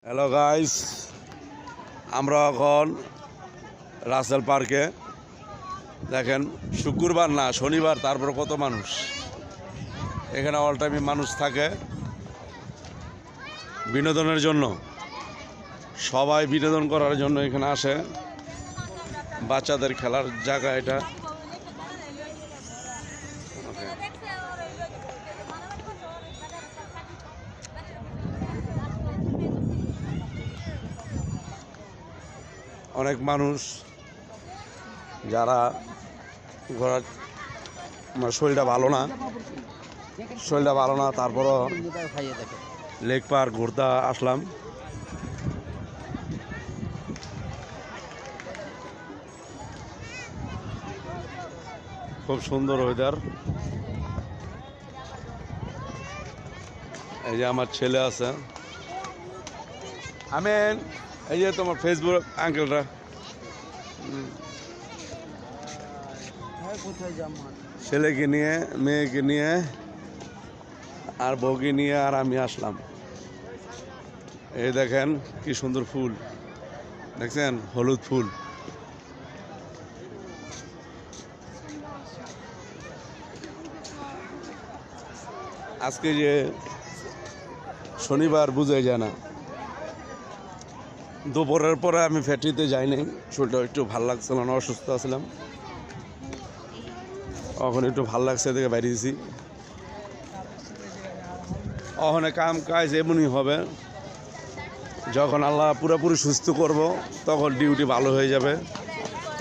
Hello guys, আমরা এখন রাসেল পার্কে। দেখেন, শুক্রবার না শনিবার, তারপর কত মানুষ এখানে। অল টাইমে মানুষ থাকে বিনোদনের জন্য। সবাই বিনোদন করার জন্য এখানে আসে। বাচ্চাদের খেলার জায়গা এটা। অনেক মানুষ যারা ঘোরার শরীরটা ভালো না তারপরও লেক পার্ক ঘুরতে আসলাম। খুব সুন্দর ওয়েদার। এই যে আমার ছেলে আছে, আমেন। এই যে তোমার ফেসবুক আঙ্কেলরা, ছেলেকে নিয়ে, মেয়েকে নিয়ে আর বউকে নিয়ে আর আমি আসলাম। এই দেখেন কি সুন্দর ফুল, দেখছেন? হলুদ ফুল। আজকে যে শনিবার বুঝাই যায় না। দুপুরের পরে আমি ফ্যাক্টরিতে যাই নাই, শরীরটা একটু ভাল লাগছিল না, অসুস্থ ছিলাম। এখন একটু ভাল লাগছে দেখে বাইরে দিয়েছি। ওখানে কাম কাজ এমনই হবে, যখন আল্লাহ পুরোপুরি সুস্থ করব তখন ডিউটি ভালো হয়ে যাবে।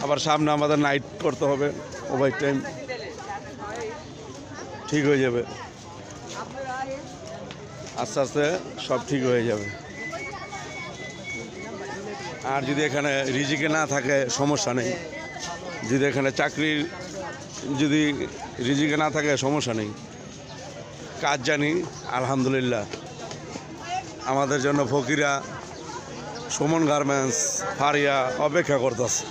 আবার সামনে আমাদের নাইট করতে হবে, ওভার টাইম, ঠিক হয়ে যাবে। আস্তে আস্তে সব ঠিক হয়ে যাবে। আর যদি এখানে রিজিকে না থাকে সমস্যা নেই। যদি এখানে চাকরির যদি রিজিকে না থাকে সমস্যা নেই। কাজ জানি, আলহামদুলিল্লাহ। আমাদের জন্য ফকিরা, সুমন গার্মেন্টস, ফারিয়া অপেক্ষা করতেছে।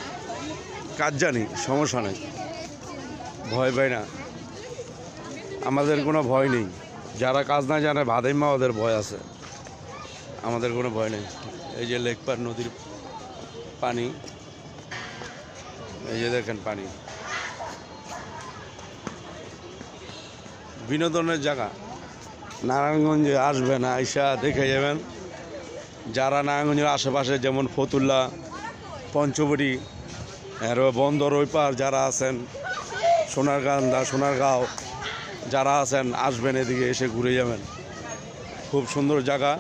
কাজ জানি, সমস্যা নেই, ভয় পাই না। আমাদের কোনো ভয় নেই। যারা কাজ না জানে ভাদাইমা, ওদের ভয় আছে, আমাদের কোনো ভয় নেই। এই যে লেক পার নদীর পানি, এই যে দেখেন পানি। বিনোদনের জায়গা। নারায়ণগঞ্জে আসবেন, আইসা দেখে যাবেন। যারা নারায়ণগঞ্জের আশেপাশে, যেমন ফতুল্লা, পঞ্চবটি, আর বন্দর ওই পার যারা আছেন, সোনারগাঁও যারা আছেন, আসবেন, এদিকে এসে ঘুরে যাবেন। খুব সুন্দর জায়গা।